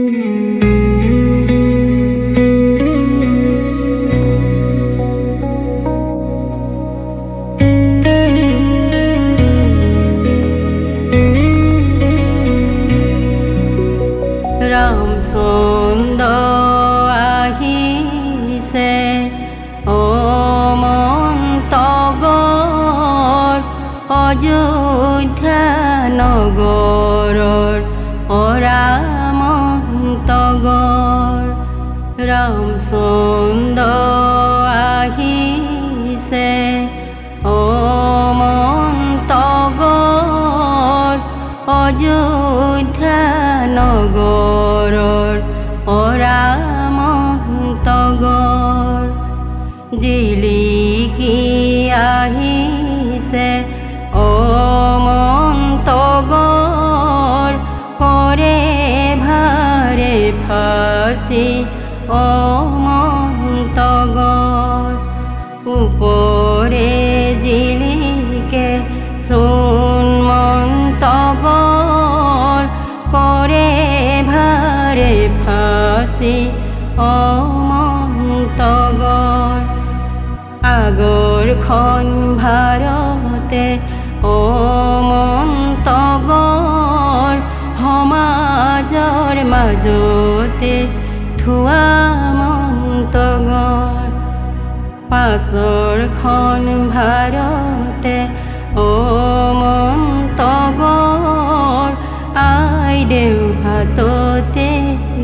রাম চন্দ্ৰ আহিছে অমন্তগৰ অযোধ্যা নগৰৰ পৰামন্তগৰ। ৰামচন্দ্ৰ আহিছে অমন্তগৰ অযোধ্যা নগৰৰ পৰামন্তগৰ। জিলিকি আহিছে অমন্তগৰ কৰে ভাৰে ফাঁচি অমন্তগৰ। ওপৰে জিলিকে সোণমন্তগৰ কৰে ভাৰে ফাঁচি অমন্তগৰ। আগৰখন ভাৰতে অমন্তগৰ সমাজৰ মাজতে থোৱা মন্তগৰ। পাছৰখন ভাৰতে অমন্তগৰ আইদেউ হাততে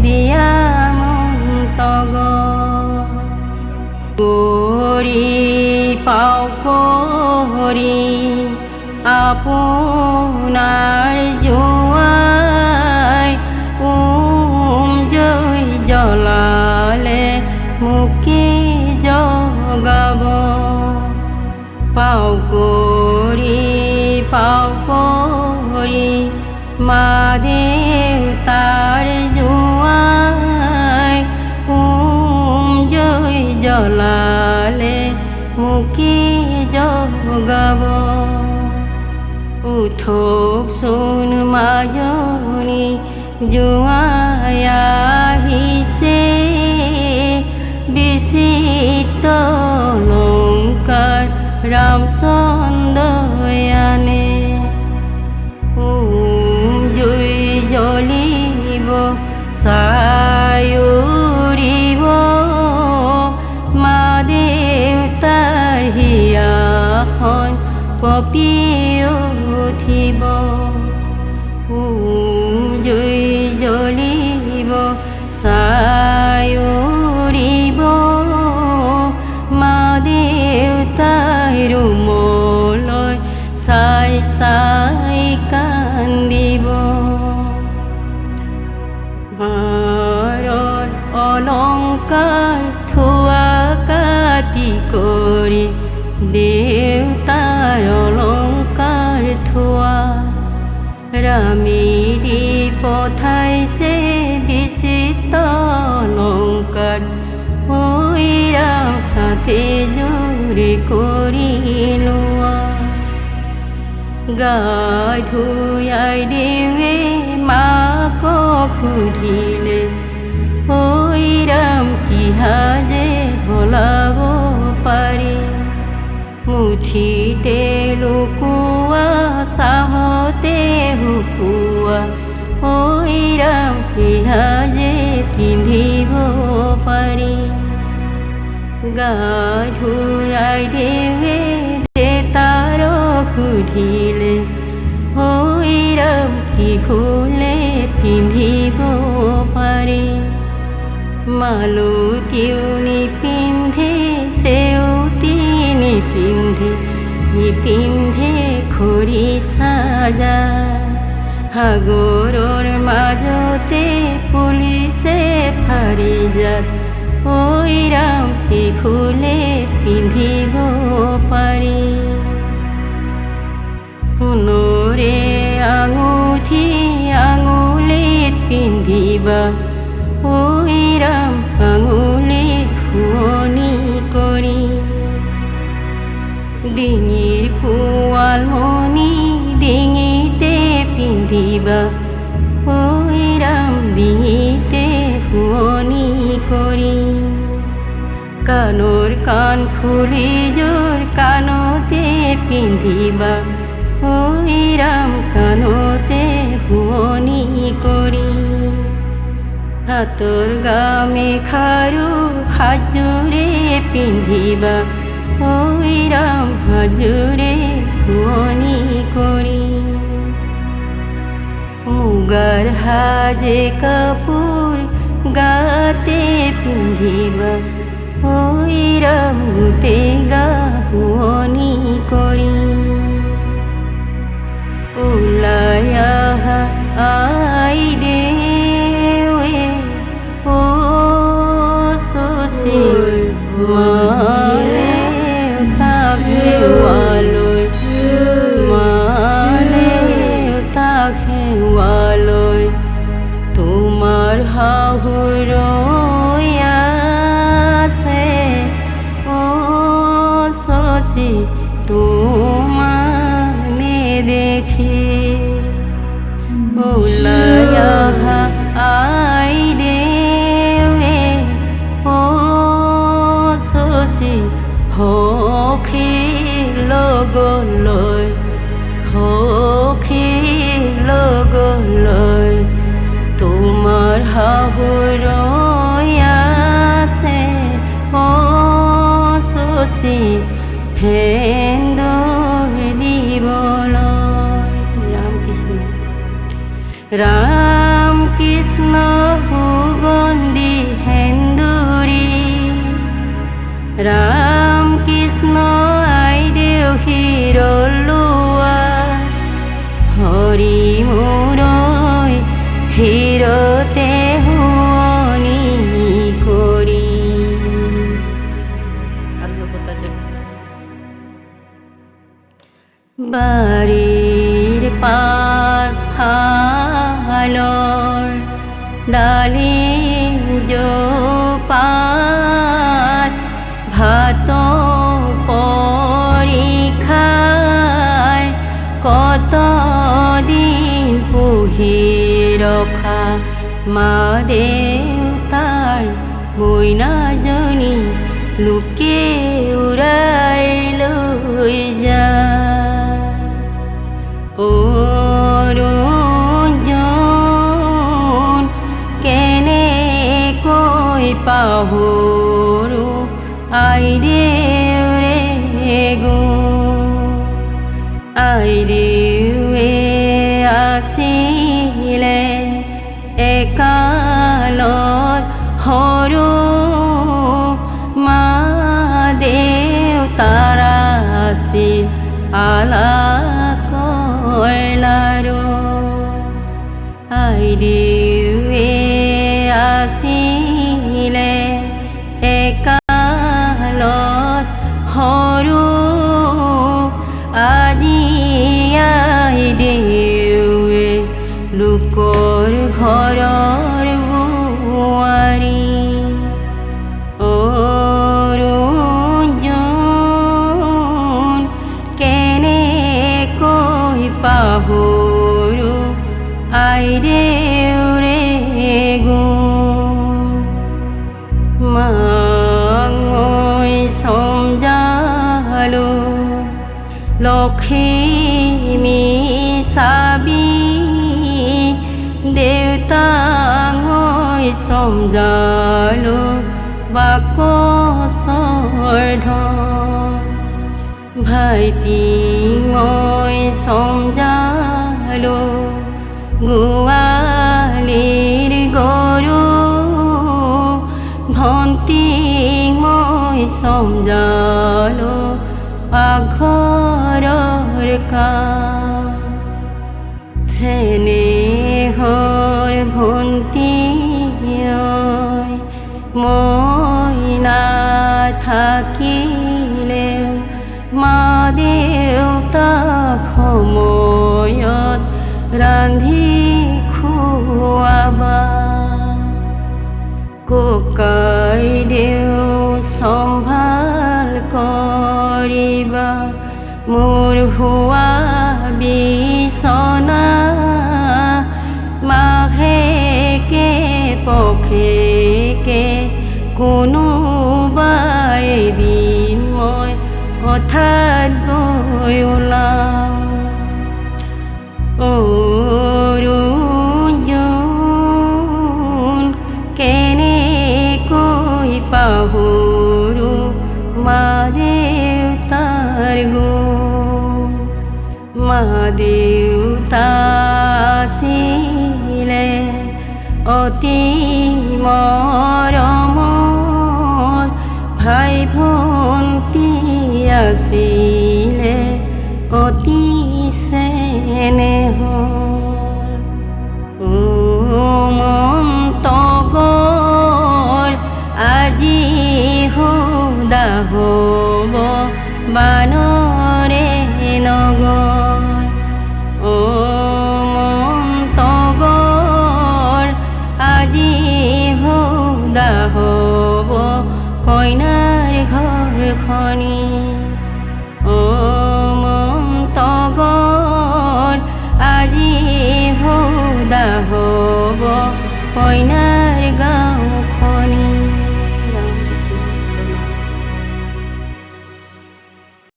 দিয়া মন্তগৰ। কৰি পাও কৰি আপোনাৰ জোঁৱাই জয় জ্বলালে মুকি জগাব। পাও কৰি মা দেউতাৰ জোঁৱাই জয় জ্বলালে মুকি জগাব। উঠকচোন মাজনী জোঁৱাই আহিছে বিচিত্ৰ অলংকাৰ ৰামচন্দ্ৰই আনে। জুই জ্বলিব ছাই উৰিব মা দেউতাৰ হিয়াখন কঁপি উঠিব। জুই জ্বলিব ছাই উৰিব মা দেউতাই ৰুমলৈ চাই চাই কান্দিব। মাৰৰ অলংকাৰ থোৱা কাটি কৰি দেউতাৰ অলংকাৰ থোৱা। ৰামে দি পঠাইছে বিচিত্ৰ অলংকাৰ ঐ ৰাম হাতে জোৰে কৰি লোৱা। গা ধুই আইদেৱে মাকক সুধিলে ঐ ৰাম কি সাজে সলাব পাৰি। মুঠিতে লুকুৱা চাহতে শুকুৱা ঐ ৰাম কি সাজে পিন্ধিব পাৰি। গা ধুই আইদেৱে দেউতাৰক সুধিলে ঐ ৰাম কি ফুলে পিন্ধিব পাৰি। মালতীও নিপিন্ধে চেউতি নিপিন্ধে খৰি সাজা। সাগৰৰ মাজতে ফুলিছে পাৰিজাত ঐ ৰাম এই ফুলে পিন্ধিব পাৰি। সোণৰে আঙুঠি আঙুলিত পিন্ধিবা ঐ ৰাম আঙুলিত শুৱনি কৰি। ডিঙিৰ পোৱালমণি ডিঙিতে পিন্ধিবা ঐ ৰাম ডিঙিতে কাণৰ কাণফুলিযোৰ কাণতে পিন্ধিবা ঐ ৰাম কাণতে শুৱনি কৰি হাতৰ গামেখাৰু সাজোৰে পিন্ধিবা ঐ ৰাম সাজোৰে শুৱনি কৰি মুগাৰ সাজে কাপোৰ গাতে পিন্ধিবা ঐ ৰাম গোটেই গা শুৱনি কৰি ওলাই আহা আই দেৱে ও শশী মা দেউতাক সেৱালৈ মা দেউতাক সেৱালৈ তোমাৰ শাহুৰ আছে ও শশী তোমাক নেদেখি ওলাই আহা আই দেৱে ও শশী সখী লগলৈ সখী লগলৈ তোমাৰ শাহুৰ আছে ও শশী সেন্দুৰ দিবলৈ ৰাম কৃষ্ণ সুগন্ধি সেন্দুৰী ৰাম কৃষ্ণ আইদেউ শিৰলোৱা হৰি মূৰৈ শিৰতে শুৱনি কৰি বাৰীৰ পাছফালৰ ডালিম জোপাত ভাত পৰীক্ষাৰ কত দিন পুহি ৰখা মা দেউতাৰ মইনাজনী লোকে উৰাই লৈ যায় অৰুণ কেনেকৈ পাহৰো আইদেউৰে গুণ আইদেউৱে আছিলে একালত সৰু মা দেউতাৰ আছিল আলাকৰ লাৰু আইদেউৱে আছিলে একালত সৰু আজি আইদেউৱে লোকৰ ঘৰৰ বোৱাৰী অৰুণ কেনেকৈ পাহৰো আইদেউৰে গুণ মাক মই সমজালো লক্ষ্মী চাবি দেউতাক মই সমজালো বাকচৰ ধন ভাইটিক মই সমজালো গোৱালিৰ গৰু ভণ্টিক মই সমজালো পাকঘৰৰ কাম চেনেহৰ ভণ্টি মই নাথাকিলেও মা দেউতাক সময়ত ৰান্ধি খুৱাবা ককাই দেউ সম্ভাল কৰিবা মোৰ হোৱা বিচনা মাহেকে পখেকে কোনোবা এদিন মই হঠাৎ গৈ ওলাম অৰুণ কেনেকৈ পাহৰো মা দেউতাৰ গুণ মা দেউতা আছিলে অতি মৰমৰ ভাই ভন্তি আছিলে অতি চেনেহৰ মন্তগৰ আজি সুদা হ'ব বানৰে নগৰ মন্তগৰ আজি সুদা হ'ব কইনাৰ ঘৰখনি মন্তগৰ আজি সুদা হ'ব কইনা